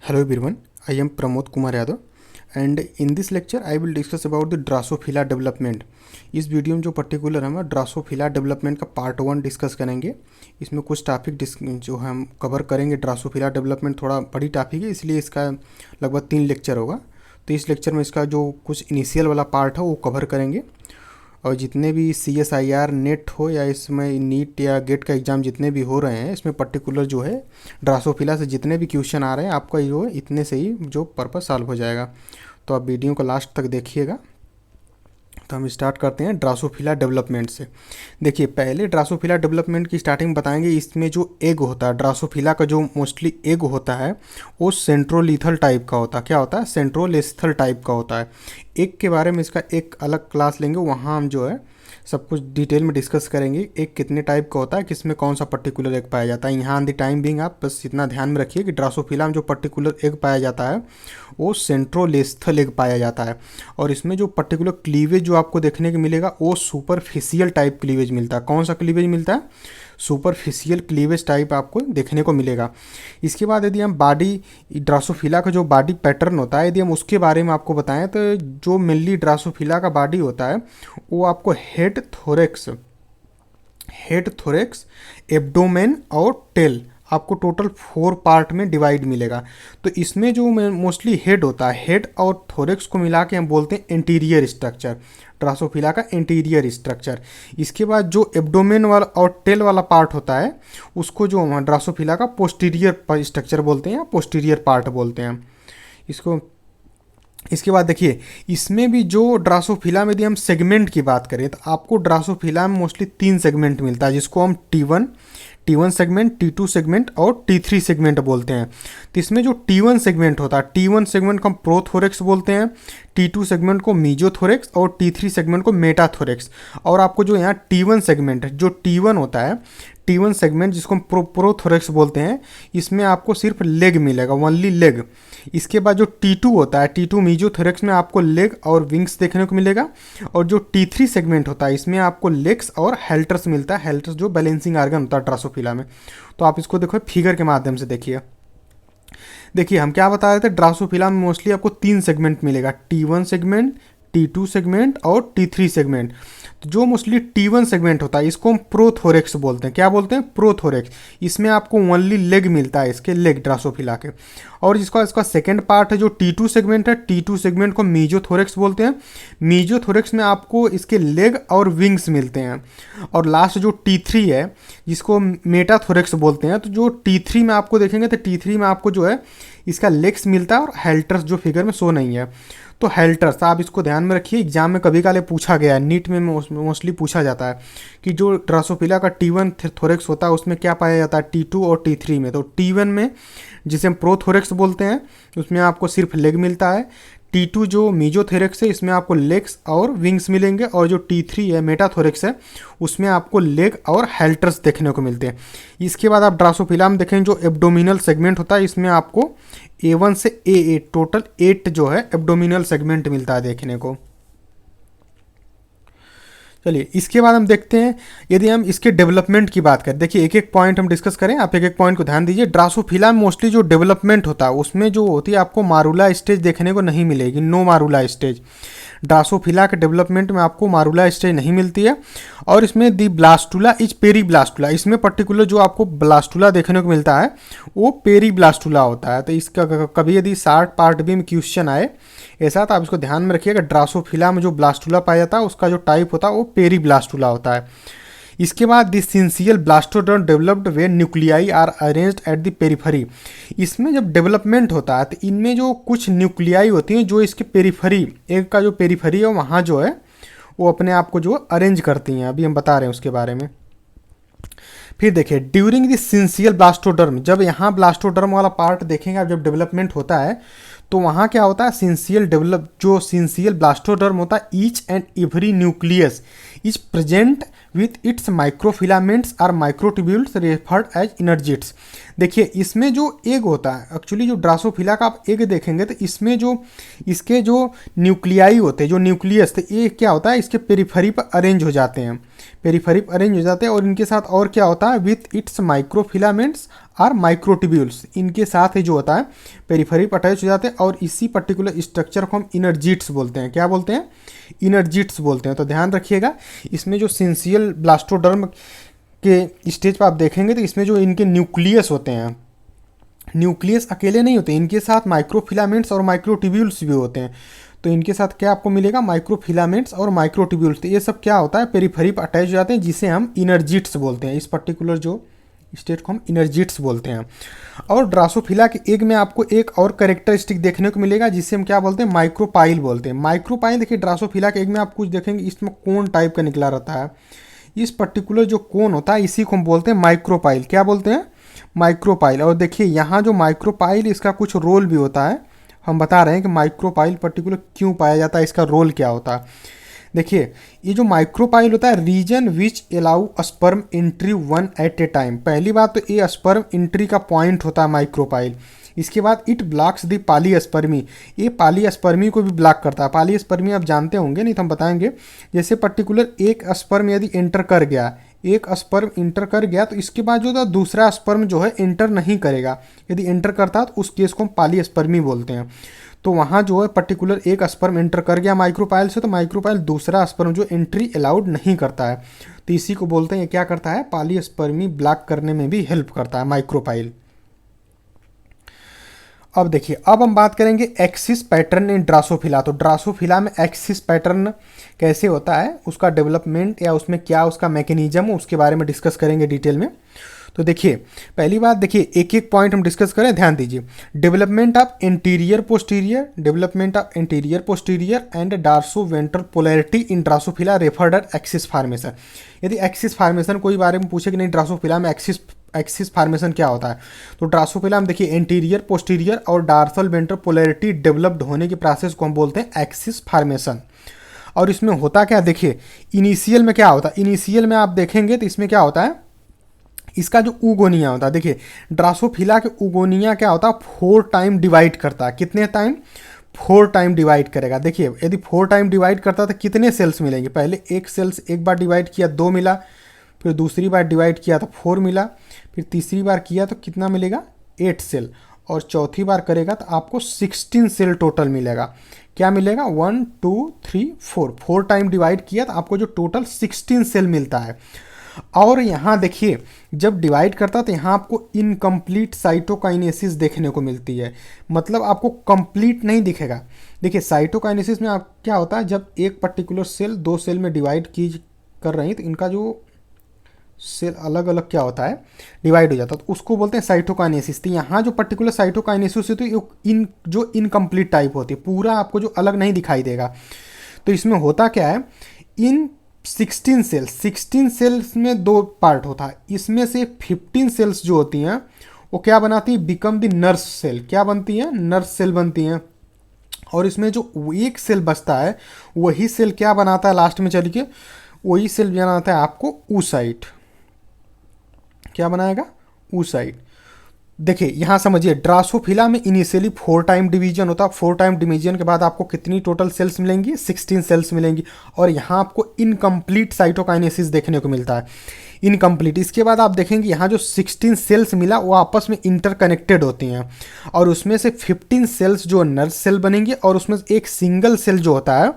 Hello everyone, I am Pramod Kumar Yadav and in this lecture I will discuss about the Drosophila development. इस video में जो particular हम Drosophila development का part 1 discuss करेंगे। इसमें कुछ टॉपिक जो हम कवर करेंगे। ड्रासोफिला डेवलपमेंट थोड़ा बड़ी टॉपिक है, इसलिए इसका लगभग 3 लेक्चर होगा। तो इस लेक्चर में इसका जो कुछ इनिशियल वाला पार्ट है वो कवर करेंगे, और जितने भी CSIR नेट हो या इसमें नीट या गेट का एग्ज़ाम जितने भी हो रहे हैं, इसमें पर्टिकुलर जो है ड्रासोफिला से जितने भी क्वेश्चन आ रहे हैं आपका जो है इतने से ही जो पर्पस सॉल्व हो जाएगा। तो आप वीडियो को लास्ट तक देखिएगा। तो हम स्टार्ट करते हैं ड्रासोफिला डेवलपमेंट से। देखिए, पहले ड्रासोफिला डेवलपमेंट की स्टार्टिंग बताएंगे। इसमें जो एग होता है ड्रासोफिला का, जो मोस्टली एग होता है वो सेंट्रोलीथल टाइप का होता है। क्या होता है? सेंट्रोलेस्थल टाइप का होता है। एग के बारे में इसका एक अलग क्लास लेंगे, वहाँ हम जो है सब कुछ डिटेल में डिस्कस करेंगे। एग कितने टाइप का होता है, किसमें कौन सा पर्टिकुलर एग पाया जाता है। यहाँ द टाइम बिंग आप बस इतना ध्यान में रखिए कि ड्रासोफिला में जो पर्टिकुलर एग पाया जाता है वो सेंट्रोलेस्थल एग पाया जाता है, और इसमें जो पर्टिकुलर क्लीवेज जो आपको देखने को मिलेगा वो सुपरफिशियल टाइप क्लीवेज मिलता है। कौन सा क्लीवेज मिलता है? सुपरफिशियल क्लीवेज टाइप आपको देखने को मिलेगा। इसके बाद यदि हम बॉडी ड्रासोफिला का जो बॉडी पैटर्न होता है, यदि हम उसके बारे में आपको बताएं तो जो मेनली ड्रासोफिला का बॉडी होता है वो आपको हेड, थोरेक्स, एब्डोमेन और टेल आपको टोटल 4 पार्ट में डिवाइड मिलेगा। तो इसमें जो मोस्टली हेड होता है, हेड और थोरेक्स को मिला के हम बोलते हैं इंटीरियर स्ट्रक्चर, ड्रासोफिला का इंटीरियर स्ट्रक्चर। इसके बाद जो एब्डोमेन वाला और टेल वाला पार्ट होता है उसको जो हम ड्रासोफिला का पोस्टीरियर स्ट्रक्चर बोलते हैं या पोस्टीरियर पार्ट बोलते हैं इसको। इसके बाद देखिए, इसमें भी जो ड्रासोफिला में यदि हम सेगमेंट की बात करें तो आपको ड्रासोफिला में मोस्टली 3 सेगमेंट मिलता है, जिसको हम T1 सेगमेंट, T2 सेगमेंट और T3 सेगमेंट बोलते हैं। तो इसमें जो T1 सेगमेंट होता है, T1 सेगमेंट को हम प्रोथोरेक्स बोलते हैं, T2 सेगमेंट को मीजोथोरेक्स और T3 सेगमेंट को मेटाथोरेक्स। और आपको जो यहाँ T1 सेगमेंट है, जो T1 होता है, T1 सेगमेंट जिसको हम प्रोथोरेक्स बोलते हैं, इसमें आपको सिर्फ लेग मिलेगा, ओनली लेग। इसके बाद जो T2 होता है, T2 मीजोथोरेक्स में आपको लेग और विंग्स देखने को मिलेगा। और जो T3 सेगमेंट होता है इसमें आपको लेग्स और हेल्टर्स मिलता है, हेल्टर्स जो बैलेंसिंग आर्गन होता है ड्रासोफिला में। तो आप इसको देखो फिगर के माध्यम से देखिए। देखिए, हम क्या बता रहे थे, ड्रासोफिला में मोस्टली आपको 3 सेगमेंट मिलेगा, T1 सेगमेंट, T2 सेगमेंट और T3 सेगमेंट। तो जो मोस्टली T1 सेगमेंट होता है इसको हम प्रोथोरेक्स बोलते हैं। क्या बोलते हैं? प्रोथोरेक्स। इसमें आपको ओनली लेग मिलता है, इसके लेग ड्रासोफिला के। और इसका सेकंड पार्ट है जो T2 सेगमेंट है, T2 सेगमेंट को मीजोथोरेक्स बोलते हैं। मीजोथोरेक्स में आपको इसके लेग और विंग्स मिलते हैं। और लास्ट जो T3 है जिसको मेटाथोरेक्स बोलते हैं, तो जो T3 में आपको देखेंगे तो T3 में आपको जो है इसका लेग्स मिलता है और हेल्टर्स जो फिगर में शो नहीं है। तो हेल्टर्स आप इसको ध्यान में रखिए, एग्जाम में कभी काले पूछा गया है, नीट में मोस्टली पूछा जाता है कि जो ड्रासोफिला का T1 थोरेक्स होता है उसमें क्या पाया जाता है T2 और T3 में। तो T1 में जिसे हम प्रोथोरेक्स बोलते हैं उसमें आपको सिर्फ लेग मिलता है। T2 जो मीजोथोरेक्स है इसमें आपको लेग्स और विंग्स मिलेंगे। और जो T3 है मेटाथोरेक्स है उसमें आपको लेग और हेल्टर्स देखने को मिलते हैं। इसके बाद आप ड्रासोफिला में देखें जो एब्डोमिनल सेगमेंट होता है इसमें आपको A1 से A8 टोटल 8 जो है एब्डोमिनल सेगमेंट मिलता है देखने को। चलिए, इसके बाद हम देखते हैं यदि हम इसके डेवलपमेंट की बात करें। देखिए, एक एक पॉइंट हम डिस्कस करें, आप एक एक पॉइंट को ध्यान दीजिए। ड्रासोफिला में मोस्टली जो डेवलपमेंट होता है उसमें जो होती है आपको मारूला स्टेज देखने को नहीं मिलेगी, नो मारूला स्टेज। ड्रासोफिला के डेवलपमेंट में आपको मारूला स्टेज नहीं मिलती है। और इसमें दी ब्लास्टुला इज पेरीब्लास्टुला, इसमें पर्टिकुलर जो आपको ब्लास्टुला देखने को मिलता है वो पेरीब्लास्टुला होता है। तो इसका कभी यदि 60 पार्ट भी में क्वेश्चन आए ऐसा, तो आप इसको ध्यान में रखिएगा। ड्रासोफिला में जो ब्लास्टुला पाया जाता है उसका जो टाइप होता है वो पेरीब्लास्टुला होता है। इसके बाद द सिंसियल ब्लास्टोडर्म डेवलप्ड वे nuclei are arranged at the periphery. इसमें जब डेवलपमेंट होता है तो इनमें जो कुछ न्यूक्लियाई होती हैं जो इसके पेरिफरी, एक का जो पेरिफरी है वहाँ जो है वो अपने आप को जो अरेंज करती हैं। अभी हम बता रहे हैं उसके बारे में। फिर देखिए, ड्यूरिंग द सिंसियल ब्लास्टोडर्म, जब यहाँ ब्लास्टोडर्म वाला पार्ट देखेंगे आप, जब डेवलपमेंट होता है तो वहाँ क्या होता है, सिंसियल ब्लास्टोडर्म होता है, each and every nucleus is present with its microfilaments or microtubules referred as energids. देखिए, इसमें जो एग होता है, एक्चुअली जो ड्रासोफिला का आप एग देखेंगे तो इसमें जो इसके जो न्यूक्लियाई होते हैं, जो न्यूक्लियस, तो ये क्या होता है इसके पेरिफरी पर अरेंज हो जाते हैं, और इनके साथ और क्या होता है, with its microfilaments or microtubules, इनके साथ ही जो होता है पेरिफेरी अटैच हो जाते हैं और इसी पर्टिकुलर स्ट्रक्चर को हम इनर्जिट्स बोलते हैं। क्या बोलते हैं? इनर्जिट्स बोलते हैं। तो ध्यान रखिएगा, इसमें जो सिंसियल ब्लास्टोडर्म के स्टेज पर आप देखेंगे तो इसमें जो इनके न्यूक्लियस होते हैं, न्यूक्लियस अकेले नहीं होते, इनके साथ माइक्रोफिलामेंट्स और माइक्रोट्यूब्यूल्स भी होते हैं। तो इनके साथ क्या आपको मिलेगा? माइक्रोफिलामेंट्स और माइक्रोट्यूब्यूल्स। तो ये सब क्या होता है? पेरिफेरी पर अटैच हो जाते हैं, जिसे हम इनर्जिट्स बोलते हैं। इस पर्टिकुलर जो स्टेट को हम इनर्जिट्स बोलते हैं। और ड्रासोफिला के एग में आपको एक और कैरेक्टरिस्टिक देखने को मिलेगा, जिसे हम क्या बोलते हैं? माइक्रोपाइल बोलते हैं। माइक्रोपाइल देखिए, ड्रासोफिला के एग में आप कुछ देखेंगे इसमें कोन टाइप का निकला रहता है। इस पर्टिकुलर जो कोन होता है इसी को हम बोलते हैं माइक्रोपाइल। क्या बोलते हैं? माइक्रोपाइल। और देखिए यहाँ जो माइक्रोपाइल, इसका कुछ रोल भी होता है। हम बता रहे हैं कि माइक्रोपाइल पर्टिकुलर क्यों पाया जाता है, इसका रोल क्या होता है। देखिए, ये जो माइक्रोपाइल होता है, region which allow sperm entry one at a time. पहली बात तो ये स्पर्म एंट्री का पॉइंट होता है माइक्रोपाइल। इसके बाद इट ब्लॉक्स द पॉलीस्पर्मी, ये पॉलीस्पर्मी को भी ब्लॉक करता है। पॉलीस्पर्मी आप जानते होंगे, नहीं तो हम बताएंगे। जैसे पर्टिकुलर एक स्पर्म यदि एंटर कर गया, एक स्पर्म इंटर कर गया, तो इसके बाद जो था दूसरा स्पर्म जो है एंटर नहीं करेगा। यदि एंटर करता है तो उस केस को हम पॉलीस्पर्मी बोलते हैं। तो वहाँ जो है पर्टिकुलर एक स्पर्म एंटर कर गया माइक्रोपाइल से, तो माइक्रोपाइल दूसरा स्पर्म जो एंट्री अलाउड नहीं करता है। तो इसी को बोलते हैं, क्या करता है? पॉलीस्पर्मी ब्लॉक करने में भी हेल्प करता है माइक्रोपाइल। अब देखिए, अब हम बात करेंगे एक्सिस पैटर्न इन ड्रासोफिला। तो ड्रासोफिला में एक्सिस पैटर्न कैसे होता है, उसका डेवलपमेंट या उसमें क्या उसका मैकेनिज्म हो, उसके बारे में डिस्कस करेंगे डिटेल में। तो देखिए, पहली बात देखिए, एक एक पॉइंट हम डिस्कस करें, ध्यान दीजिए। Development of interior posterior, development of interior posterior and dorso ventral polarity in Drosophila referred at axis formation. यदि एक्सिस फॉर्मेशन कोई बारे में पूछे कि नहीं ड्रासोफिला में एक्सिस फॉर्मेशन क्या होता है, तो ड्रासोफिला में देखिए इंटीरियर पोस्टीरियर और डार्सल वेंट्रल पोलैरिटी डेवलप्ड होने की प्रोसेस को हम बोलते हैं एक्सिस फॉर्मेशन। और इसमें होता क्या, देखिए इनिशियल में क्या होता है, इनिशियल में आप देखेंगे तो इसमें क्या होता है, इसका जो उगोनिया होता है, देखिए ड्रासोफिला के उगोनिया क्या होता है, 4 टाइम डिवाइड करता है। कितने टाइम? 4 टाइम डिवाइड करेगा। देखिए यदि 4 टाइम डिवाइड करता है तो कितने सेल्स मिलेंगे? पहले एक सेल्स एक बार डिवाइड किया 2 मिला, फिर दूसरी बार डिवाइड किया तो 4 मिला, फिर तीसरी बार किया तो कितना मिलेगा? 8 सेल, और चौथी बार करेगा तो आपको 16 सेल टोटल मिलेगा। क्या मिलेगा? 1 2 3 4, 4 टाइम डिवाइड किया तो आपको जो टोटल 16 सेल मिलता है। और यहाँ देखिए, जब डिवाइड करता तो यहाँ आपको इनकम्प्लीट साइटोकाइनेसिस देखने को मिलती है, मतलब आपको कंप्लीट नहीं दिखेगा। देखिए साइटोकाइनेसिस में आप क्या होता है, जब एक पर्टिकुलर सेल 2 सेल में डिवाइड कर रही है तो इनका जो सेल अलग अलग क्या होता है, डिवाइड हो जाता है, तो उसको बोलते हैं साइटोकाइनेसिस। तो यहाँ जो पर्टिकुलर साइटोकाइनेसिस होती है जो इनकम्प्लीट टाइप होती है, पूरा आपको जो अलग नहीं दिखाई देगा। तो इसमें होता क्या है, इन 16 सेल्स में 2 पार्ट होता है, इसमें से 15 सेल्स जो होती हैं वो क्या बनाती है, बिकम द नर्स सेल। क्या बनती है? नर्स सेल बनती हैं। और इसमें जो एक सेल बचता है वही सेल क्या बनाता है, लास्ट में चल के वही सेल बनाता है आपको oocyte। क्या बनाएगा? oocyte। देखिए यहाँ समझिए, ड्रासोफिला में इनिशियली 4 टाइम डिवीजन होता है। 4 टाइम डिवीजन के बाद आपको कितनी टोटल सेल्स मिलेंगी? 16 सेल्स मिलेंगी। और यहाँ आपको इनकम्प्लीट साइटोकाइनेसिस देखने को मिलता है, इनकम्प्लीट। इसके बाद आप देखेंगे यहाँ जो 16 सेल्स मिला वो आपस में इंटरकनेक्टेड होती हैं, और उसमें से 15 सेल्स जो नर्स सेल बनेंगी, और उसमें एक सिंगल सेल जो होता है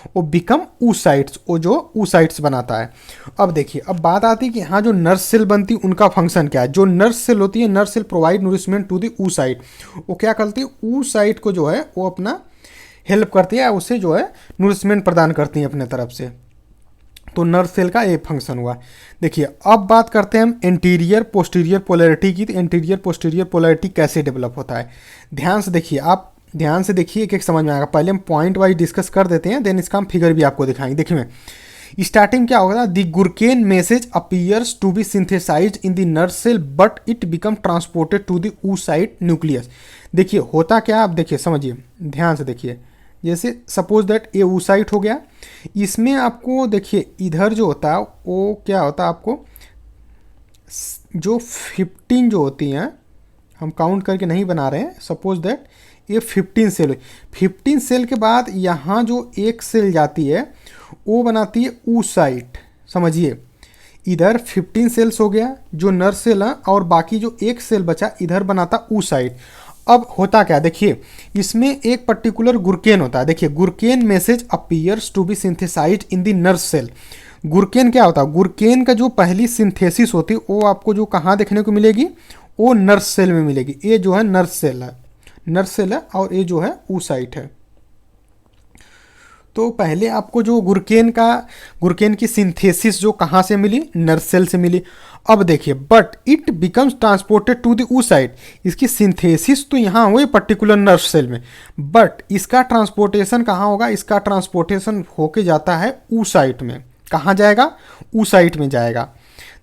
वो बिकम oocytes, वो जो oocytes बनाता है। अब देखिए, अब बात आती है कि यहाँ जो नर्स सेल बनती है उनका फंक्शन क्या है। जो नर्स सेल होती है, nurse cell provide nourishment to the oocyte। वो क्या करती है, oocyte को जो है वो अपना हेल्प करती है, उसे जो है नूरिशमेंट प्रदान करती है अपने तरफ से। तो नर्स सेल का ये फंक्शन हुआ। देखिए अब बात करते हैं हम एंटीरियर पोस्टीरियर पोलैरिटी की। तो एंटीरियर पोस्टीरियर पोलैरिटी कैसे डेवलप होता है, ध्यान से देखिए, आप ध्यान से देखिए, एक एक समझ में आएगा। पहले हम पॉइंट वाइज डिस्कस कर देते हैं, देन इसका हम फिगर भी आपको दिखाएंगे। देखिए स्टार्टिंग क्या होगा, the gurken message appears to be synthesized in the nurse cell but it become transported to the oocyte nucleus. देखिए होता क्या, आप देखिए समझिए, ध्यान से देखिए। जैसे सपोज दैट ये oocyte हो गया, इसमें आपको देखिए इधर जो होता है वो क्या होता है, आपको जो 15 जो होती हैं, हम काउंट करके नहीं बना रहे हैं, सपोज दैट ये 15 सेल, 15 सेल के बाद यहाँ जो एक सेल जाती है वो बनाती है oocyte। समझिए इधर 15 सेल्स हो गया जो नर सेल है, और बाकी जो एक सेल बचा इधर बनाता ऊ साइड। अब होता क्या, देखिए इसमें एक पर्टिकुलर गुरकेन होता है। देखिए gurken message appears to be synthesized in the nerve cell. Gurken क्या होता है, गुरकेन का जो पहली सिंथेसिस होती है वो आपको जो कहाँ देखने को मिलेगी, वो नर्व सेल में मिलेगी। ये जो है नर्व सेल है, नर्व सेल है, और ये जो है ऊसाइट है। तो पहले आपको जो गुरकेन की सिंथेसिस जो कहाँ से मिली, नर्व सेल से मिली। अब देखिए but it becomes transported to the oocyte. इसकी सिंथेसिस तो यहाँ हुई पर्टिकुलर नर्व सेल में, बट इसका ट्रांसपोर्टेशन कहाँ होगा, इसका ट्रांसपोर्टेशन होके जाता है ऊसाइट में। कहाँ जाएगा, ऊसाइट में जाएगा।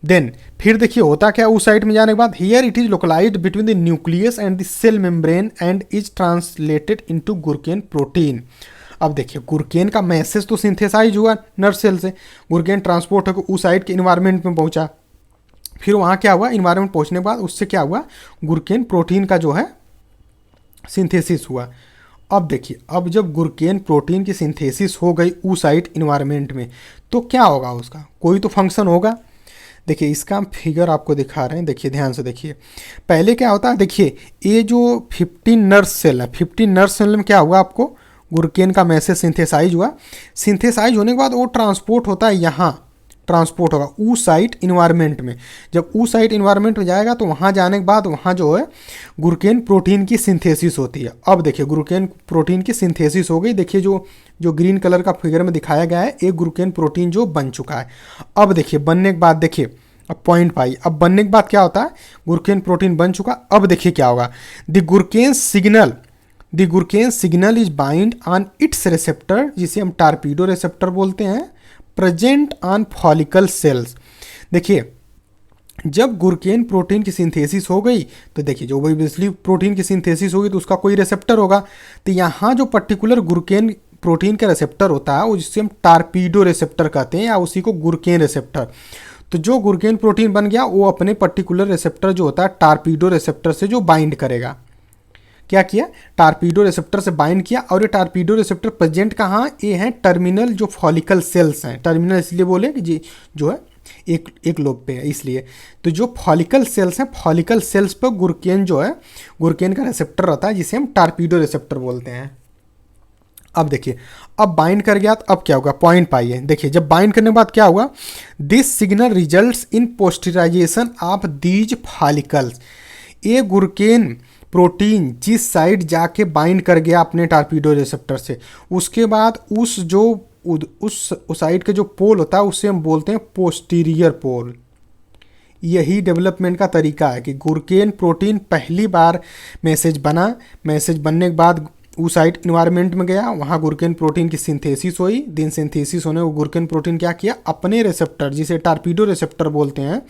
देन फिर देखिए होता क्या, ऊसाइट में जाने के बाद here it is localized between the nucleus and the cell membrane and is translated into gurken protein. अब देखिए गुरकेन का मैसेज तो सिंथेसाइज हुआ नर्व सेल से, गुरकेन ट्रांसपोर्ट होकर ऊसाइट के इन्वायरमेंट में पहुंचा। फिर वहाँ क्या हुआ, इन्वायरमेंट पहुंचने के बाद उससे क्या हुआ, गुरकेन प्रोटीन का जो है सिंथेसिस हुआ। अब देखिए अब जब गुरकेन प्रोटीन की सिंथेसिस हो गई ऊसाइट इन्वायरमेंट में, तो क्या होगा, उसका कोई तो फंक्शन होगा। देखिए इसका हम फिगर आपको दिखा रहे हैं, देखिए ध्यान से देखिए। पहले क्या होता है, देखिए ये जो 15 नर्व सेल है, 15 नर्व सेल में क्या हुआ, आपको गुरकेन का मैसेज सिंथेसाइज हुआ। सिंथेसाइज होने के बाद वो ट्रांसपोर्ट होता है, यहाँ ट्रांसपोर्ट होगा ऊ साइट इन्वायरमेंट में। जब ऊ साइट इन्वायरमेंट में जाएगा तो वहाँ जाने के बाद वहाँ जो है गुरकेन प्रोटीन की सिंथेसिस होती है। अब देखिए गुरकेन प्रोटीन की सिंथेसिस हो गई। देखिए जो ग्रीन कलर का फिगर में दिखाया गया है, एक गुरकेन प्रोटीन जो बन चुका है। अब देखिए बनने के बाद देखिए अब पॉइंट पाई, अब बनने के बाद क्या होता है, गुरकेन प्रोटीन बन चुका। अब देखिए क्या होगा, the gurken signal is bind on its receptor, जिसे हम टारपीडो रिसेप्टर बोलते हैं, प्रेजेंट ऑन फॉलिकल सेल्स। देखिए जब गुरकेन प्रोटीन की सिंथेसिस हो गई तो देखिए जो ऑब्वियसली प्रोटीन की सिंथेसिस होगी तो उसका कोई रिसेप्टर होगा। तो यहाँ जो पर्टिकुलर गुरकेन प्रोटीन का रिसेप्टर होता है वो जिससे हम टारपीडो रिसेप्टर कहते हैं, या उसी को गुरकेन रिसेप्टर। तो जो गुरकेन प्रोटीन बन गया वो अपने पर्टिकुलर रिसेप्टर जो होता है टारपीडो रिसेप्टर से जो बाइंड करेगा। क्या किया, टारपीडो रिसेप्टर से बाइंड किया। और ये टारपीडो रिसेप्टर प्रेजेंट कहाँ, ये हैं टर्मिनल जो फॉलिकल सेल्स हैं। टर्मिनल इसलिए बोले कि जी जो है एक लोब पे है इसलिए। तो जो फॉलिकल सेल्स हैं, फॉलिकल सेल्स पर गुरकेन जो है, गुरकेन का रिसेप्टर रहता है जिसे हम टारपीडो रिसेप्टर बोलते हैं। अब देखिए अब बाइंड कर गया तो अब क्या होगा, पॉइंट पाइए। देखिए जब बाइंड करने के बाद क्या हुआ, this signal results in posteriorization of these follicles. ये गुरकेन प्रोटीन जिस साइड जाके बाइंड कर गया अपने टारपीडो रिसेप्टर से, उसके बाद उस साइड के जो पोल होता है उससे हम बोलते हैं पोस्टीरियर पोल। यही डेवलपमेंट का तरीका है कि गुरकेन प्रोटीन पहली बार मैसेज बना, मैसेज बनने के बाद उस साइड इन्वायरमेंट में गया, वहाँ गुरकेन प्रोटीन की सिंथेसिस हुई। दिन सिंथेसिस होने वो गुरकेन प्रोटीन क्या किया, अपने रिसेप्टर जिसे टारपीडो रिसेप्टर बोलते हैं,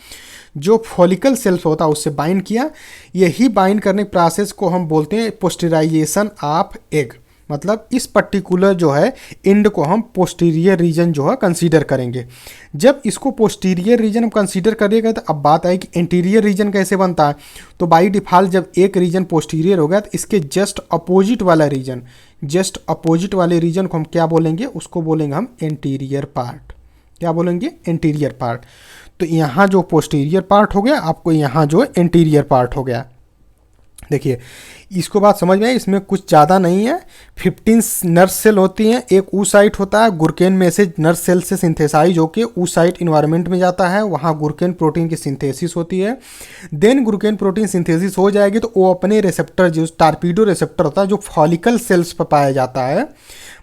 जो फॉलिकल सेल्स होता है उससे बाइंड किया। यही बाइंड करने के प्रोसेस को हम बोलते हैं पोस्टराइजेशन ऑफ एग। मतलब इस पर्टिकुलर जो है एंड को हम पोस्टीरियर रीजन जो है कंसीडर करेंगे। जब इसको पोस्टीरियर रीजन हम कंसीडर करेंगे तो अब बात आई कि एंटीरियर रीजन कैसे बनता है। तो बाई डिफ़ॉल्ट जब एक रीजन पोस्टीरियर हो गया तो इसके जस्ट अपोजिट वाले रीजन को हम क्या बोलेंगे, उसको बोलेंगे हम एंटीरियर पार्ट। क्या बोलेंगे, एंटीरियर पार्ट। तो यहाँ जो पोस्टीरियर पार्ट हो गया, आपको यहाँ जो एंटीरियर पार्ट हो गया। देखिए इसको बात समझ में आई, इसमें कुछ ज़्यादा नहीं है। 15 नर्व सेल होती हैं, एक ऊ साइट होता है, गुरकेन मैसेज नर्व सेल से सिंथेसाइज होकर ऊ साइट इन्वायरमेंट में जाता है, वहाँ गुरकेन प्रोटीन की सिंथेसिस होती है। देन गुरकेन प्रोटीन सिंथेसिस हो जाएगी तो वो अपने रिसेप्टर जो टारपीडो रिसेप्टर होता है जो फॉलिकल सेल्स पर पाया जाता है,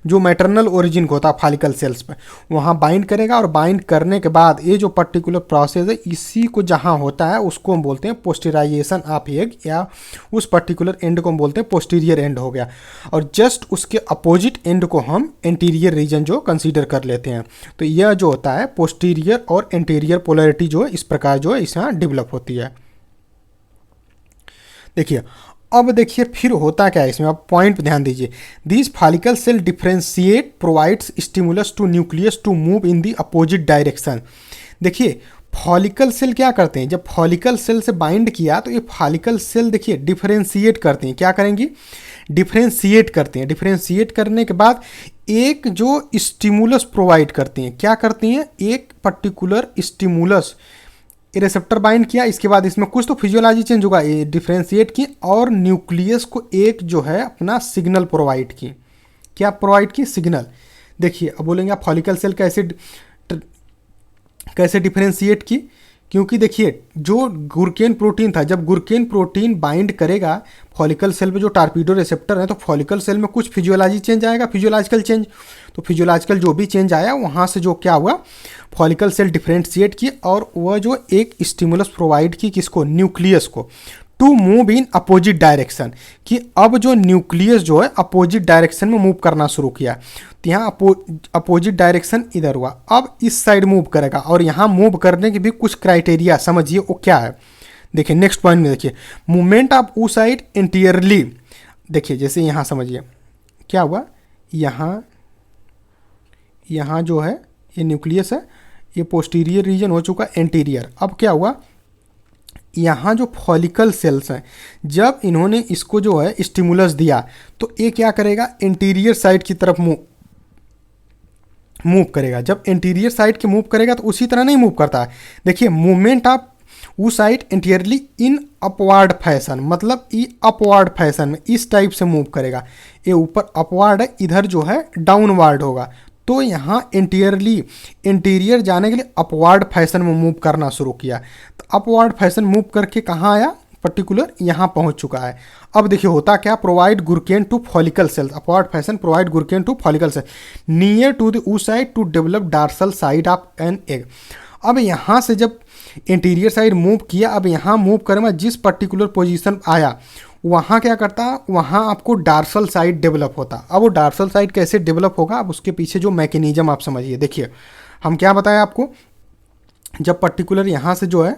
जो मैटरनल ओरिजिन को होता है फॉलिकल सेल्स पर, वहाँ बाइंड करेगा। और बाइंड करने के बाद ये जो पर्टिकुलर प्रोसेस है इसी को जहाँ होता है उसको हम बोलते हैं पोस्टराइजेशन ऑफ एग, या उस पर्टिकुलर एंड को हम बोलते हैं पोस्टीरियर एंड हो गया। और जस्ट उसके अपोजिट एंड को हम एंटीरियर रीजन जो कंसीडर कर लेते हैं। तो यह जो होता है पोस्टीरियर और एंटीरियर पोलैरिटी जो है इस प्रकार जो है इस यहाँ डेवलप होती है। देखिए अब देखिए फिर होता क्या है इसमें, आप पॉइंट पे ध्यान दीजिए। These follicle cell differentiate provides stimulus to nucleus to move in the opposite direction. देखिए फॉलिकल सेल क्या करते हैं, जब फॉलिकल सेल से बाइंड किया तो ये फॉलिकल सेल देखिए डिफरेंशिएट करते हैं, क्या करेंगी, डिफरेंशिएट करते हैं। डिफरेंशिएट करने के बाद एक जो स्टिमुलस प्रोवाइड करती हैं, क्या करती हैं, एक पर्टिकुलर स्टिमुलस रिसेप्टर बाइंड किया, इसके बाद इसमें कुछ तो फिजियोलॉजी चेंज होगा, ये डिफरेंशिएट की और न्यूक्लियस को एक जो है अपना सिग्नल प्रोवाइड की। क्या प्रोवाइड की, सिग्नल। देखिए अब बोलेंगे आप फॉलिकल सेल कैसे डिफरेंशिएट की, क्योंकि देखिए जो गुरकेन प्रोटीन था, जब गुरकेन प्रोटीन बाइंड करेगा फॉलिकल सेल पे जो टार्पीडो रिसेप्टर है, तो फॉलिकल सेल में कुछ फिजियोलॉजी चेंज आएगा, फिजियोलॉजिकल चेंज। तो फिजियोलॉजिकल जो भी चेंज आया वहाँ से जो क्या हुआ, फॉलिकल सेल डिफरेंशिएट की और वह जो एक स्टिमुलस प्रोवाइड की किसको, न्यूक्लियस को, to move in opposite direction, कि अब जो न्यूक्लियस जो है अपोजिट डायरेक्शन में मूव करना शुरू किया। तो यहाँ अपोजिट डायरेक्शन इधर हुआ, अब इस साइड मूव करेगा, और यहाँ मूव करने के भी कुछ क्राइटेरिया समझिए वो क्या है। देखिए नेक्स्ट पॉइंट में देखिए, मूवमेंट ऑफ ऊ साइड इंटीरियरली। देखिए जैसे यहाँ समझिए क्या हुआ, यहाँ जो है ये न्यूक्लियस है, ये पोस्टीरियर रीजन हो चुका एंटीरियर। अब क्या हुआ, यहाँ जो फॉलिकल सेल्स हैं, जब इन्होंने इसको जो है स्टिमुलस दिया तो ये क्या करेगा, इंटीरियर साइड की तरफ मूव करेगा। जब इंटीरियर साइड के मूव करेगा तो उसी तरह नहीं मूव करता है। देखिए मूवमेंट ऑफ वो साइड इंटीरियरली इन अपवार्ड फैशन, मतलब ये अपवार्ड फैशन में इस टाइप से मूव करेगा। ये ऊपर अपवार्ड है, इधर जो है डाउनवार्ड होगा। तो यहाँ इंटीरियर जाने के लिए अपवार्ड फैशन में मूव करना शुरू किया। तो अपवार्ड फैशन मूव करके कहाँ आया, पर्टिकुलर यहाँ पहुँच चुका है। अब देखिए होता क्या, provide gurken to follicle cells, upward fashion provide gurken to follicle cell near to the ऊ side to develop dorsal side of an egg. अब यहाँ से जब इंटीरियर साइड मूव किया, अब यहाँ मूव करने में जिस पर्टिकुलर पोजीशन आया वहाँ क्या करता, वहाँ आपको डार्सल साइड डेवलप होता। अब वो डार्सल साइड कैसे डेवलप होगा, अब उसके पीछे जो मैकेनिज्म आप समझिए। देखिए हम क्या बताएं आपको, जब पर्टिकुलर यहाँ से जो है,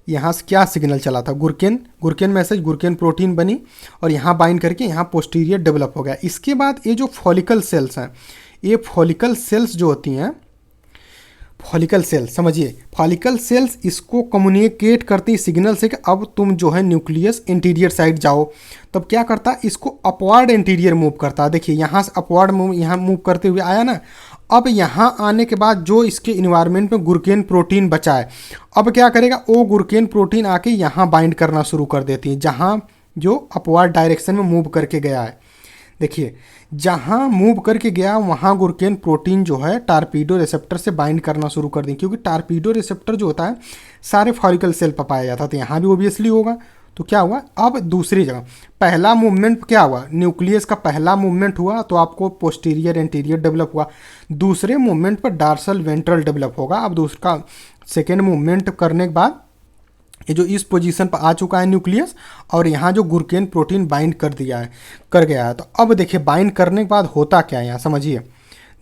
यहाँ से क्या सिग्नल चला था, गुरकेन मैसेज, गुरकेन प्रोटीन बनी और यहाँ बाइंड करके यहाँ पोस्टीरियर डेवलप हो गया। इसके बाद ये जो फॉलिकल सेल्स हैं, ये फॉलिकल सेल्स जो होती हैं, फॉलिकल सेल्स समझिए, फॉलिकल सेल्स इसको कम्युनिकेट करती सिग्नल से कि अब तुम जो है न्यूक्लियस इंटीरियर साइड जाओ। तब क्या करता, इसको अपवार्ड इंटीरियर मूव करता। देखिए यहाँ से अपवार्ड मूव, यहाँ मूव करते हुए आया ना। अब यहाँ आने के बाद जो इसके इन्वायरमेंट में गुरकेन प्रोटीन बचा है, अब क्या करेगा, वो गुरकेन प्रोटीन आके यहाँ बाइंड करना शुरू कर देती है, जहाँ जो अपवार्ड डायरेक्शन में मूव करके गया है। देखिए जहाँ मूव करके गया वहाँ गुरकेन प्रोटीन जो है टार्पीडो रिसेप्टर से बाइंड करना शुरू कर दी, क्योंकि टार्पीडो रिसेप्टर जो होता है सारे फॉलिकल सेल पर पाया जाता है, तो यहाँ भी ओबियसली होगा। तो क्या हुआ, अब दूसरी जगह पहला मूवमेंट क्या हुआ, न्यूक्लियस का पहला मूवमेंट हुआ तो आपको पोस्टीरियर एंटीरियर डेवलप हुआ। दूसरे मूवमेंट पर डार्सल वेंट्रल डेवलप होगा। अब दूसरा सेकेंड मूवमेंट करने के बाद ये जो इस पोजीशन पर आ चुका है न्यूक्लियस, और यहाँ जो गुरकेन प्रोटीन बाइंड कर गया है। तो अब देखिए बाइंड करने के बाद होता क्या है, यहाँ समझिए।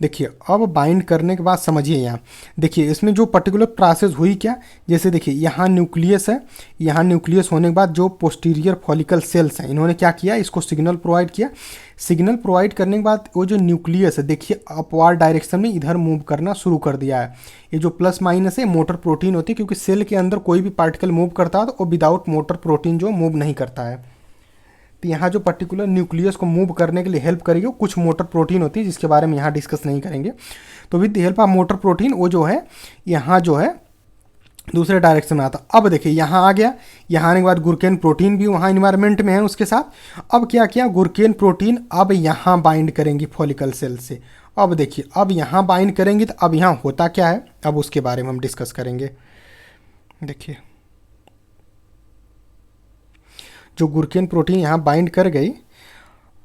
देखिए अब बाइंड करने के बाद समझिए, यहाँ देखिए इसमें जो पर्टिकुलर प्रोसेस हुई क्या, जैसे देखिए यहाँ न्यूक्लियस है, यहाँ न्यूक्लियस होने के बाद जो पोस्टीरियर फॉलिकल सेल्स हैं, इन्होंने क्या किया, इसको सिग्नल प्रोवाइड किया। सिग्नल प्रोवाइड करने के बाद वो जो न्यूक्लियस है, देखिए अपवार्ड डायरेक्शन में इधर मूव करना शुरू कर दिया है। ये जो प्लस माइनस है मोटर प्रोटीन होती है, क्योंकि सेल के अंदर कोई भी पार्टिकल मूव करता है तो वो विदाउट मोटर प्रोटीन जो मूव नहीं करता है। तो यहाँ जो पर्टिकुलर न्यूक्लियस को मूव करने के लिए हेल्प करेगी वो कुछ मोटर प्रोटीन होती है, जिसके बारे में यहाँ डिस्कस नहीं करेंगे। तो with the help of motor protein वो जो है यहाँ जो है दूसरे डायरेक्शन में आता। अब देखिए यहाँ आ गया, यहाँ आने के बाद गुरकेन प्रोटीन भी वहाँ इन्वायरमेंट में है उसके साथ। अब क्या किया, गुरकेन प्रोटीन अब यहाँ बाइंड करेंगी फॉलिकल सेल से। अब देखिए अब यहाँ बाइंड करेंगे तो अब यहाँ होता क्या है, अब उसके बारे में हम डिस्कस करेंगे। देखिए जो गुरकेन प्रोटीन यहाँ बाइंड कर गई,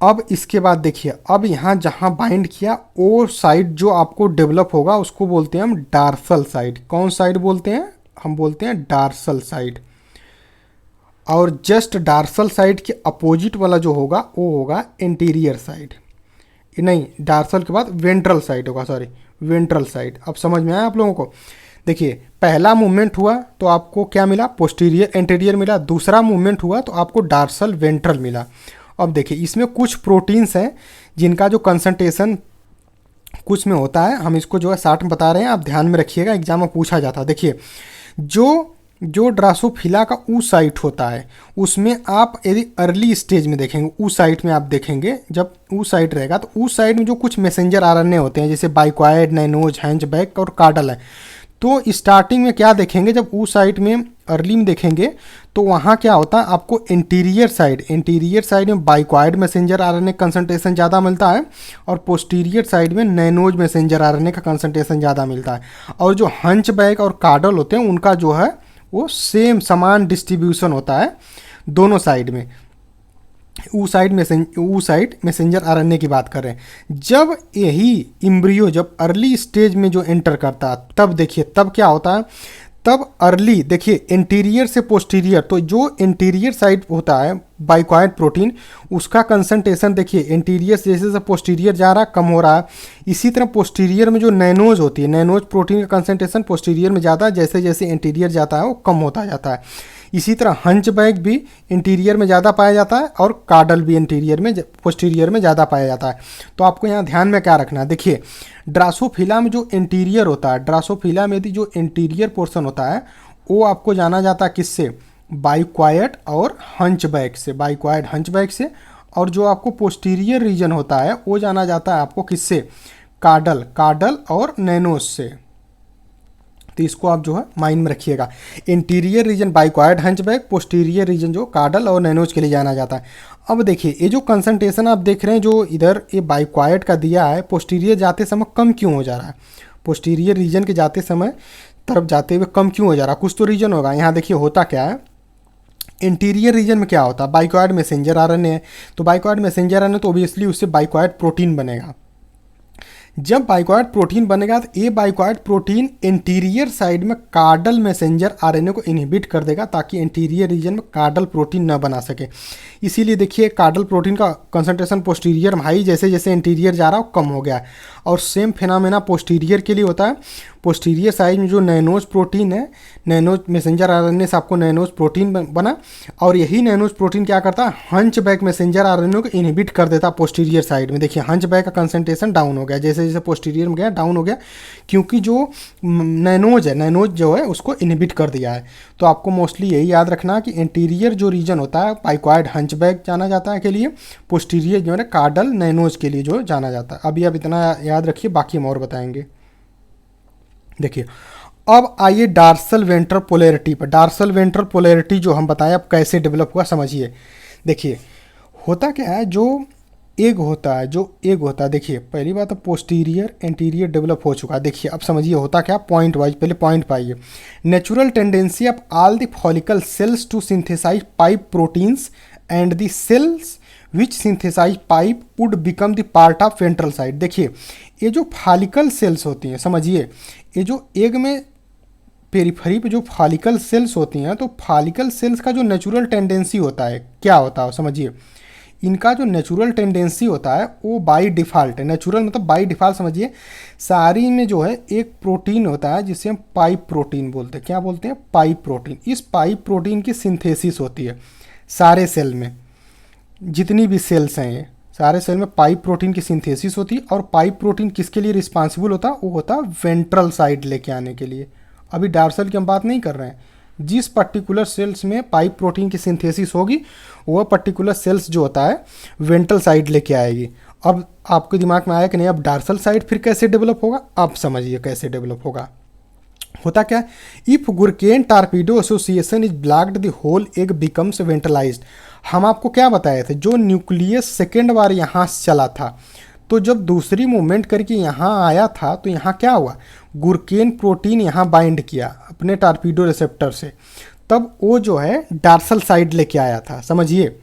अब इसके बाद देखिए अब यहाँ जहाँ बाइंड किया वो साइड जो आपको डेवलप होगा उसको बोलते हैं हम डार्सल साइड। कौन साइड बोलते हैं, हम बोलते हैं डार्सल साइड। और जस्ट डार्सल साइड के अपोजिट वाला जो होगा वो होगा इंटीरियर साइड, नहीं डार्सल के बाद वेंट्रल साइड होगा, सॉरी वेंट्रल साइड। अब समझ में आया आप लोगों को। देखिए पहला मूवमेंट हुआ तो आपको क्या मिला, पोस्टीरियर एंटीरियर मिला। दूसरा मूवमेंट हुआ तो आपको डार्सल वेंट्रल मिला। अब देखिए इसमें कुछ प्रोटीन्स हैं जिनका जो कंसंट्रेशन कुछ में होता है, हम इसको जो है शार्ट में बता रहे हैं, आप ध्यान में रखिएगा, एग्जाम में पूछा जाता है। देखिए जो जो ड्रासोफिला का oocyte होता है उसमें आप यदि अर्ली स्टेज में देखेंगे, oocyte में आप देखेंगे, जब oocyte रहेगा तो oocyte में जो कुछ मैसेंजर आरएनए होते हैं जैसे बाइक्वाइड, नैनोज, हैंचबैक और कार्डल है, तो स्टार्टिंग में क्या देखेंगे, जब oocyte में अर्ली में देखेंगे तो वहाँ क्या होता है, आपको इंटीरियर साइड में बाइक्वाइड मैसेंजर आरएनए कंसंट्रेशन ज़्यादा मिलता है और पोस्टीरियर साइड में नैनोज मैसेंजर आरएनए का कंसंट्रेशन ज़्यादा मिलता है। और जो हंचबैक और कार्डल होते हैं उनका जो है वो सेम समान डिस्ट्रीब्यूशन होता है दोनों साइड में। oocyte मैसेंजर आरएनए की बात कर रहे हैं। जब यही इम्ब्रियो जब अर्ली स्टेज में जो एंटर करता है तब देखिए तब क्या होता है, तब अर्ली देखिए इंटीरियर से पोस्टीरियर, तो जो इंटीरियर साइड होता है बाइक्वाइड प्रोटीन उसका कंसंट्रेशन देखिए इंटीरियर से जैसे पोस्टीरियर जा रहा है कम हो रहा है। इसी तरह पोस्टीरियर में जो नैनोज होती है, नैनोज प्रोटीन का कंसंट्रेशन पोस्टीरियर में ज़्यादा, जैसे जैसे इंटीरियर जाता है वो कम होता जाता है। इसी तरह हंचबैक भी इंटीरियर में ज़्यादा पाया जाता है और कार्डल भी इंटीरियर में पोस्टीरियर में ज़्यादा पाया जाता है। तो आपको यहाँ ध्यान में क्या रखना है, देखिए ड्रासोफिला में जो इंटीरियर होता है, ड्रासोफिला में यदि जो इंटीरियर पोर्शन होता है वो आपको जाना जाता है किससे, बाइक्वाइड और हंचबैक से, बाइक्वाइड हंचबैक से। और जो आपको पोस्टीरियर रीजन होता है वो जाना जाता है आपको किससे, कार्डल और नैनोज से। तो इसको आप जो है माइंड में रखिएगा, interior region bicoid hunchback, posterior region जो कार्डल और नैनोज के लिए जाना जाता है। अब देखिए ये जो कंसंट्रेशन आप देख रहे हैं जो इधर ये बाइक्वाइड का दिया है, पोस्टीरियर जाते समय कम क्यों हो जा रहा है, पोस्टीरियर रीजन के जाते समय तरफ जाते हुए कम क्यों हो जा रहा है, कुछ तो रीजन होगा। यहाँ देखिए होता क्या है, इंटीरियर रीजन में क्या होता है, बाइक्वाइड मैसेंजर आरएनए है, तो बाइक्वाइड मैसेंजर आरएनए तो ऑब्वियसली उससे बाइक्वाइड प्रोटीन बनेगा। जब बाइक्वाइड प्रोटीन बनेगा तो ये बाइक्वाइड प्रोटीन इंटीरियर साइड में कार्डल मैसेंजर आरएनए को इनहिबिट कर देगा ताकि इंटीरियर रीजन में कार्डल प्रोटीन न बना सके। इसीलिए देखिए कार्डल प्रोटीन का कंसंट्रेशन पोस्टीरियर में हाई, जैसे जैसे इंटीरियर जा रहा है कम हो गया है। और सेम फिनोमेना पोस्टीरियर के लिए होता है, पोस्टीरियर साइड में जो नैनोज प्रोटीन है, नैनोज मैसेंजर आरएनए से आपको नैनोज प्रोटीन बना, और यही नैनोज प्रोटीन क्या करता है, हंचबैक मैसेंजर आरएनए को इनहिबिट कर देता है पोस्टीरियर साइड में। देखिए हंचबैक का कंसंट्रेशन डाउन हो गया, जैसे जैसे पोस्टीरियर में गया डाउन हो गया, क्योंकि जो नैनोज है, नैनोज जो है उसको इनहिबिट कर दिया है। तो आपको मोस्टली यही याद रखना कि इंटीरियर जो रीजन होता है बाइक्वाइड हंचबैक जाना जाता है के लिए, पोस्टीरियर जो है कार्डल नैनोज के लिए जो जाना जाता है। अभी आप इतना याद रखिए, बाकी हम और बताएंगे। देखिए अब आइए डार्सल वेंट्रल पोलैरिटी पर। डार्सल वेंट्रल पोलैरिटी जो हम बताएं अब कैसे डेवलप हुआ समझिए। देखिए होता क्या है, जो एग होता है, देखिए पहली बात तो पोस्टीरियर एंटीरियर डेवलप हो चुका है। देखिए अब समझिए होता क्या, पॉइंट वाइज पहले पॉइंट पाइए। Natural tendency of all the follicle cells to synthesize pipe proteins and the cells which synthesize pipe would become the part of ventral side. देखिए ये जो फॉलिकल सेल्स होती हैं, समझिए ये जो एग में पेरिफेरी पे जो फॉलिकल सेल्स होती हैं, तो फॉलिकल सेल्स का जो नेचुरल टेंडेंसी होता है क्या होता है समझिए, इनका जो नेचुरल टेंडेंसी होता है वो बाय डिफ़ॉल्ट है। नेचुरल मतलब बाय डिफ़ॉल्ट समझिए, सारी में जो है एक प्रोटीन होता है जिसे हम पाइप प्रोटीन बोलते हैं। क्या बोलते हैं, पाइप प्रोटीन। इस पाइप प्रोटीन की सिंथेसिस होती है सारे सेल में, जितनी भी सेल्स हैं ये सारे सेल में पाइप प्रोटीन की सिंथेसिस होती है। और पाइप प्रोटीन किसके लिए रिस्पॉन्सिबल होता है, वो होता है वेंट्रल साइड लेके आने के लिए। अभी डार्सल की हम बात नहीं कर रहे हैं, जिस पर्टिकुलर सेल्स में पाइप प्रोटीन की सिंथेसिस होगी वह पर्टिकुलर सेल्स जो होता है वेंट्रल साइड लेके आएगी। अब आपके दिमाग में आया कि नहीं, अब डार्सल साइड फिर कैसे डेवलप होगा, अब समझिए कैसे डेवलप होगा। होता क्या, if gurken torpedo association is blocked the whole egg becomes ventralized. हम आपको क्या बताए थे, जो न्यूक्लियस सेकेंड बार यहाँ से चला था, तो जब दूसरी मूवमेंट करके यहाँ आया था तो यहाँ क्या हुआ, गुरकेन प्रोटीन यहाँ बाइंड किया अपने टारपीडो रिसेप्टर से, तब वो जो है डार्सल साइड लेके आया था। समझिए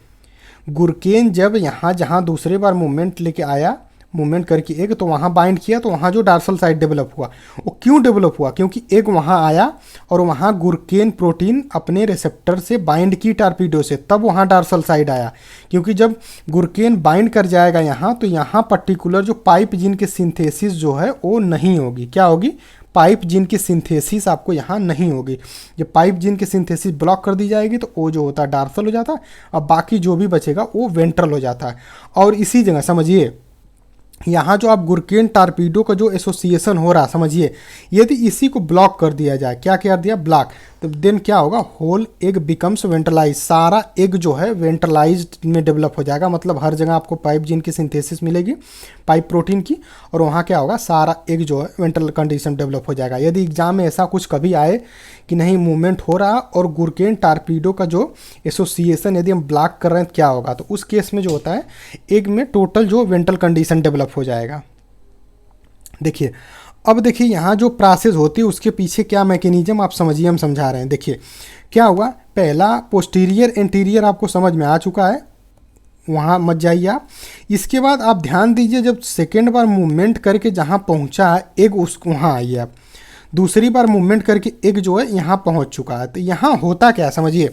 गुरकेन जब यहाँ जहाँ दूसरे बार मूवमेंट लेके आया, मूवमेंट करके एग, तो वहाँ बाइंड किया, तो वहाँ जो डार्सल साइड डेवलप हुआ। वो क्यों डेवलप हुआ, क्योंकि एग वहाँ आया और वहाँ गुरकेन प्रोटीन अपने रिसेप्टर से बाइंड की टारपीडो से, तब वहाँ डार्सल साइड आया। क्योंकि जब गुरकेन बाइंड कर जाएगा यहाँ, तो यहाँ पर्टिकुलर जो पाइप जीन की सिंथेसिस जो है वो नहीं होगी। क्या होगी, पाइप जीन की सिंथेसिस आपको यहाँ नहीं होगी। जब पाइप जीन की सिंथेसिस ब्लॉक कर दी जाएगी तो वो जो होता है डार्सल हो जाता है, अब बाकी जो भी बचेगा वो वेंट्रल हो जाता है। और इसी जगह समझिए यहाँ जो आप गुरकेन टारपीडो का जो एसोसिएशन हो रहा, समझिए, यदि इसी को ब्लॉक कर दिया जाए, क्या कर दिया, ब्लॉक, तो देन क्या होगा, होल एग बिकम्स वेंट्रलाइज, सारा एग जो है वेंट्रलाइज्ड में डेवलप हो जाएगा, मतलब हर जगह आपको पाइप जीन की सिंथेसिस मिलेगी, पाइप प्रोटीन की, और वहाँ क्या होगा, सारा एग जो है वेंट्रल कंडीशन डेवलप हो जाएगा। यदि एग्जाम में ऐसा कुछ कभी आए कि नहीं मूवमेंट हो रहा और गुरकेन टारपीडो का जो एसोसिएशन यदि हम ब्लॉक कर रहे हैं, क्या होगा, तो उस केस में जो होता है एग में टोटल जो वेंट्रल कंडीशन डेवलप हो जाएगा। देखिए, अब देखिए यहाँ जो प्रोसेस होती है उसके पीछे क्या मैकेनिज्म आप समझिए, हम समझा रहे हैं। देखिए क्या हुआ, पहला पोस्टीरियर एंटीरियर आपको समझ में आ चुका है, वहाँ मत जाइए आप। इसके बाद आप ध्यान दीजिए, जब सेकेंड बार मूवमेंट करके जहाँ पहुँचा है एग, उस वहाँ आइए आप। दूसरी बार मूवमेंट करके एग जो है यहाँ पहुँच चुका है, तो यहाँ होता क्या है समझिए,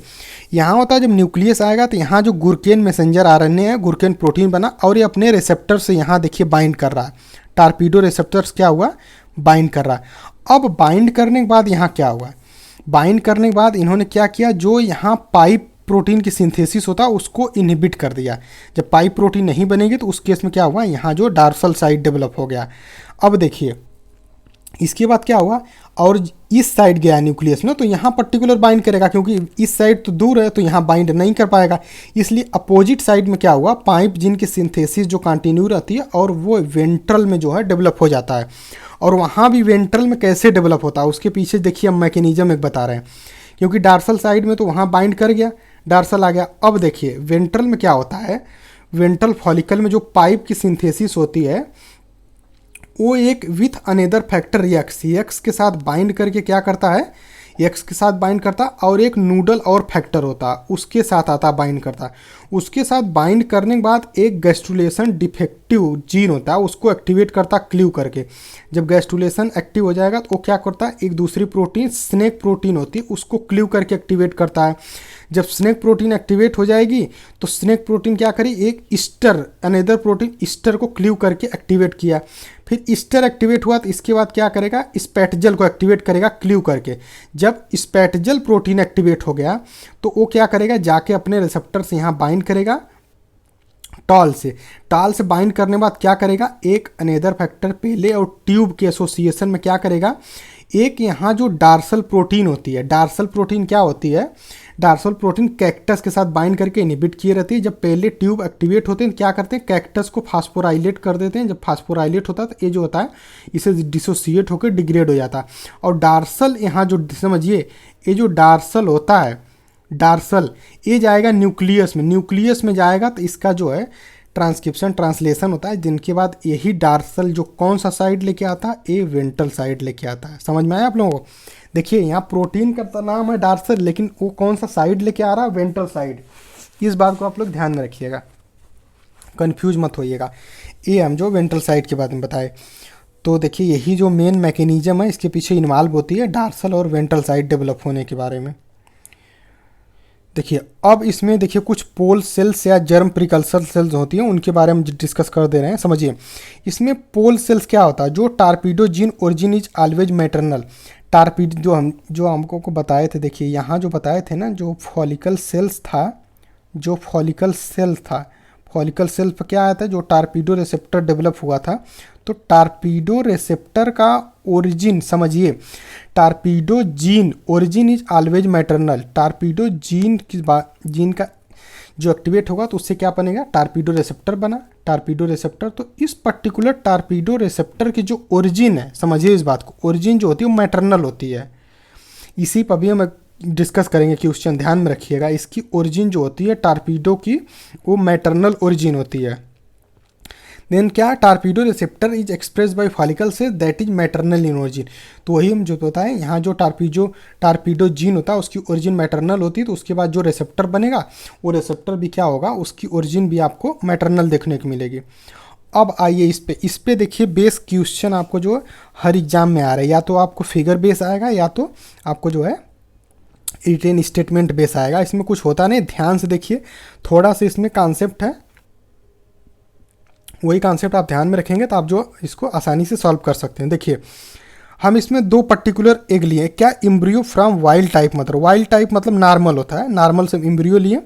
यहाँ होता है जब न्यूक्लियस आएगा तो यहाँ जो गुरकेन मैसेंजर आरएनए है, गुरकेन प्रोटीन बना और ये अपने रिसेप्टर से यहाँ देखिए बाइंड कर रहा है, टारपीडो रिसेप्टर्स क्या हुआ, बाइंड कर रहा है। अब बाइंड करने के बाद यहाँ क्या हुआ, बाइंड करने के बाद इन्होंने क्या किया, जो यहाँ पाइप प्रोटीन की सिंथेसिस होता है उसको इनहिबिट कर दिया। जब पाइप प्रोटीन नहीं बनेगी तो उस केस में क्या हुआ, यहाँ जो डार्सल साइड डेवलप हो गया। अब देखिए इसके बाद क्या हुआ, और इस साइड गया न्यूक्लियस में, तो यहाँ पर्टिकुलर बाइंड करेगा, क्योंकि इस साइड तो दूर है तो यहाँ बाइंड नहीं कर पाएगा, इसलिए अपोजिट साइड में क्या हुआ, पाइप जिनकी सिंथेसिस जो कंटिन्यू रहती है और वो वेंट्रल में जो है डेवलप हो जाता है। और वहाँ भी वेंट्रल में कैसे डेवलप होता है उसके पीछे देखिए हम मैकेनिज्म एक बता रहे हैं, क्योंकि डार्सल साइड में तो वहाँ बाइंड कर गया, डार्सल आ गया। अब देखिए वेंट्रल में क्या होता है, वेंट्रल फॉलिकल में जो पाइप की सिंथेसिस होती है वो एक विथ अनेदर फैक्टर एक्स के साथ बाइंड करके क्या करता है, एक्स के साथ बाइंड करता, और एक नूडल और फैक्टर होता उसके साथ आता बाइंड करता। उसके साथ बाइंड करने के बाद एक गैस्ट्रुलेशन डिफेक्टिव जीन होता है उसको एक्टिवेट करता क्ल्यू करके। जब गैस्ट्रुलेशन एक्टिव हो जाएगा तो वो क्या करता है, एक दूसरी प्रोटीन स्नेक प्रोटीन होती है उसको क्ल्यू करके एक्टिवेट करता है। जब स्नेक प्रोटीन एक्टिवेट हो जाएगी तो स्नेक प्रोटीन क्या करी, एक ईस्टर अनेदर प्रोटीन ईस्टर को क्ल्यू करके एक्टिवेट किया। फिर ईस्टर एक्टिवेट हुआ तो इसके बाद क्या करेगा, स्पैटजल को एक्टिवेट करेगा क्ल्यू करके। जब स्पैटजल प्रोटीन एक्टिवेट हो गया तो वो क्या करेगा, जाके अपने रिसेप्टर से यहाँ बाइंड करेगा टॉल से बाइंड करने के बाद क्या करेगा, एक अनेदर फैक्टर पेले और ट्यूब के एसोसिएशन में क्या करेगा, एक यहाँ जो डार्सल प्रोटीन होती है, डार्सल प्रोटीन क्या होती है, डार्सल प्रोटीन कैक्टस के साथ बाइंड करके इनहिबिट किए रहती है। जब पहले ट्यूब एक्टिवेट होते हैं क्या करते हैं, कैक्टस को फास्फोराइलेट कर देते हैं। जब फास्फोराइलेट होता है तो ये जो होता है इसे डिसोसिएट होकर डिग्रेड हो जाता है। और डार्सल यहाँ जो समझिए, ये जो डार्सल होता है, डार्सल ये जाएगा न्यूक्लियस में, न्यूक्लियस में जाएगा तो इसका जो है ट्रांसक्रिप्शन ट्रांसलेशन होता है, जिनके बाद यही डार्सल जो कौन सा साइड लेके आता है, ए वेंट्रल साइड लेके आता है। समझ में आया आप लोगों को। देखिए यहाँ प्रोटीन का नाम है डार्सल, लेकिन वो कौन सा साइड लेके आ रहा है, वेंट्रल साइड। इस बात को आप लोग ध्यान में रखिएगा, कंफ्यूज मत होइएगा। ये हम जो वेंट्रल साइड के बारे में बताए, तो देखिए यही जो मेन मैकेनिज्म है इसके पीछे इन्वॉल्व होती है डार्सल और वेंट्रल साइड डेवलप होने के बारे में। देखिए अब इसमें देखिए कुछ पोल सेल्स या जर्म प्रिकल्सर सेल्स होती हैं, उनके बारे में डिस्कस कर दे रहे हैं। समझिए इसमें पोल सेल्स क्या होता है, जो torpedo gene origin is always maternal. Torpedo जो हमको को बताए थे, देखिए यहाँ जो बताए थे ना, जो फॉलिकल सेल्स था, जो फॉलिकल सेल पर क्या आया था, जो टारपीडो रिसेप्टर डेवलप हुआ था। तो टारपीडो रिसेप्टर का ओरिजिन समझिए, torpedo gene origin is always maternal. Torpedo gene का जो एक्टिवेट होगा तो उससे क्या बनेगा, टारपीडो रिसेप्टर बना, टारपीडो रिसेप्टर। तो इस पर्टिकुलर टारपीडो रिसेप्टर की जो ओरिजिन है, समझिए इस बात को, ओरिजिन जो होती है वो मैटरनल होती है। इसी पर भी हम डिस्कस करेंगे, क्वेश्चन ध्यान में रखिएगा। इसकी ओरिजिन जो होती है टारपीडो की, वो मैटरनल ओरिजिन होती है। देन क्या, torpedo receptor is express by follicle cell that is maternal in origin. तो वही हम जो बताएं, यहाँ जो टारपीडो जीन होता है उसकी ओरिजिन मैटरनल होती है, तो उसके बाद जो रिसेप्टर बनेगा वो रिसेप्टर भी क्या होगा, उसकी ओरिजिन भी आपको मैटरनल देखने को मिलेगी। अब आइए इस पे देखिए बेस क्वेश्चन आपको जो हर एग्जाम में आ रहा है, या तो आपको फिगर बेस आएगा या तो आपको जो है रिटेन स्टेटमेंट बेस आएगा। इसमें कुछ होता नहीं, ध्यान से देखिए, थोड़ा सा इसमें कॉन्सेप्ट है, वही कॉन्सेप्ट आप ध्यान में रखेंगे तो आप जो इसको आसानी से सॉल्व कर सकते हैं। देखिए हम इसमें दो पर्टिकुलर एग लिए, क्या, embryo from wild type mother. Wild type मतलब नॉर्मल होता है, नॉर्मल से इम्ब्रियो लिए,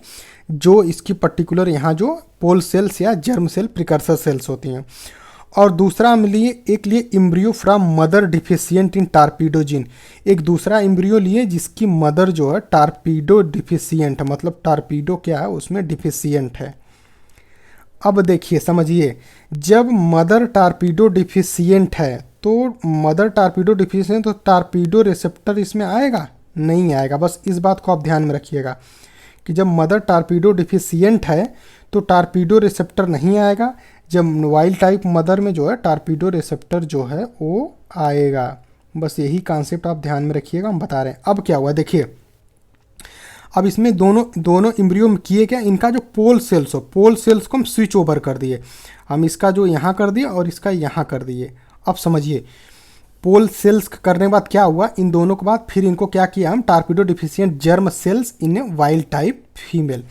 जो इसकी पर्टिकुलर यहाँ जो पोल सेल्स या जर्म सेल प्रिकर्सर सेल्स होती हैं। और दूसरा हम लिए एक लिए embryo from mother deficient in torpedo gene. एक दूसरा इम्ब्रियो लिए जिसकी मदर जो है टारपीडो डिफिशियंट है, मतलब टारपीडो क्या है उसमें डिफिशियंट है। अब देखिए समझिए, जब मदर टारपीडो डिफिशियंट है तो मदर टारपीडो डिफिशियंट तो टारपीडो रिसेप्टर इसमें आएगा नहीं आएगा। बस इस बात को आप ध्यान में रखिएगा कि जब मदर टारपीडो डिफिशियंट है तो टारपीडो रिसेप्टर नहीं आएगा, जब वाइल्ड टाइप मदर में जो है टारपीडो रिसेप्टर जो है वो आएगा। बस यही कॉन्सेप्ट आप ध्यान में रखिएगा, हम बता रहे हैं। अब क्या हुआ देखिए, अब इसमें दोनों इम्ब्रियो में किए क्या, इनका जो पोल सेल्स हो, पोल सेल्स को हम स्विच ओवर कर दिए। हम इसका जो यहाँ कर दिए और इसका यहाँ कर दिए। अब समझिए, पोल सेल्स करने के बाद क्या हुआ, इन दोनों के बाद फिर इनको क्या किया हम, torpedo deficient germ cells in a wild type female,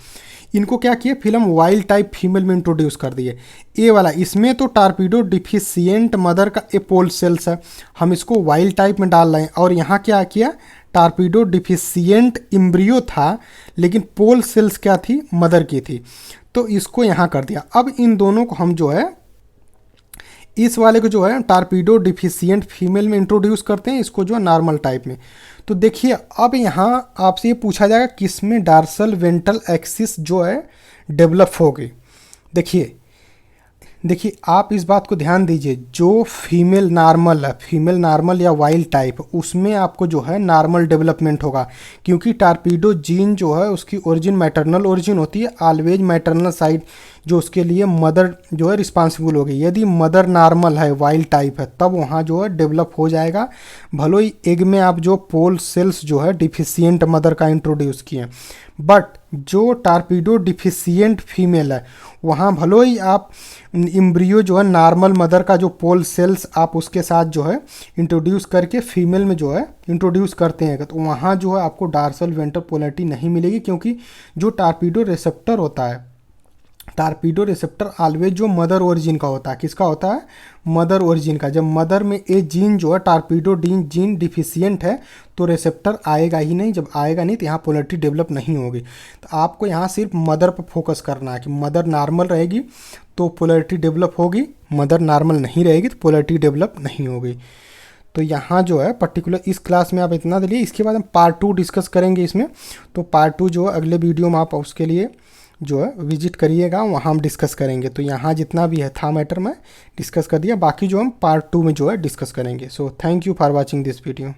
इनको क्या किया फिर हम वाइल्ड टाइप फीमेल में इंट्रोड्यूस कर दिए। ए वाला इसमें तो टारपीडो डिफिशियंट मदर का ए पोल सेल्स है, हम इसको वाइल्ड टाइप में डाल रहे हैं। और यहाँ क्या किया, टारपीडो डिफिशियंट इम्ब्रियो था लेकिन पोल सेल्स क्या थी, मदर की थी, तो इसको यहाँ कर दिया। अब इन दोनों को हम जो है, इस वाले को जो है टारपीडो डिफिशियंट फीमेल में इंट्रोड्यूस करते हैं, इसको जो है नॉर्मल टाइप में। तो देखिए अब यहाँ आपसे ये पूछा जाएगा किसमें डार्सल वेंट्रल एक्सिस जो है डेवलप होगी। देखिए आप इस बात को ध्यान दीजिए, जो फीमेल नॉर्मल है, फीमेल नॉर्मल या वाइल्ड टाइप, उसमें आपको जो है नॉर्मल डेवलपमेंट होगा, क्योंकि टारपीडो जीन जो है उसकी ओरिजिन मैटरनल ओरिजिन होती है, ऑलवेज मैटरनल साइड जो उसके लिए मदर जो है रिस्पॉन्सिबल होगी। यदि मदर नॉर्मल है, वाइल्ड टाइप है, तब वहाँ जो है डेवलप हो जाएगा। भलो ही एग में आप जो पोल सेल्स जो है डिफिशियंट मदर का इंट्रोड्यूस किए, बट जो टारपीडो डिफिशियंट फीमेल है वहाँ भलो ही आप इम्ब्रियो जो है नॉर्मल मदर का जो पोल सेल्स आप उसके साथ जो है इंट्रोड्यूस करके फीमेल में जो है इंट्रोड्यूस करते हैं, तो वहाँ जो है आपको डार्सल वेंट्रल पोलैरिटी नहीं मिलेगी, क्योंकि जो टारपीडो रिसेप्टर होता है, टारपीडो रिसेप्टर ऑलवेज जो मदर ओरिजिन का होता है, किसका होता है, मदर ओरिजिन का। जब मदर में ए जीन जो है टारपीडो जीन डिफिशियंट है तो रिसेप्टर आएगा ही नहीं, जब आएगा नहीं तो यहाँ पोलैरिटी डेवलप नहीं होगी। तो आपको यहाँ सिर्फ मदर पर फोकस करना है कि मदर नॉर्मल रहेगी तो पोलैरिटी डेवलप होगी, मदर नॉर्मल नहीं रहेगी तो पोलैरिटी डेवलप नहीं होगी। तो यहाँ जो है पर्टिकुलर इस क्लास में आप इतना दिलिए, इसके बाद हम पार्ट 2 डिस्कस करेंगे इसमें। तो पार्ट 2 जो है अगले वीडियो में आप उसके लिए जो है विजिट करिएगा, वहाँ हम डिस्कस करेंगे। तो यहाँ जितना भी है था मैटर मैं डिस्कस कर दिया, बाकी जो हम पार्ट 2 में जो है डिस्कस करेंगे। So thank you for watching this video.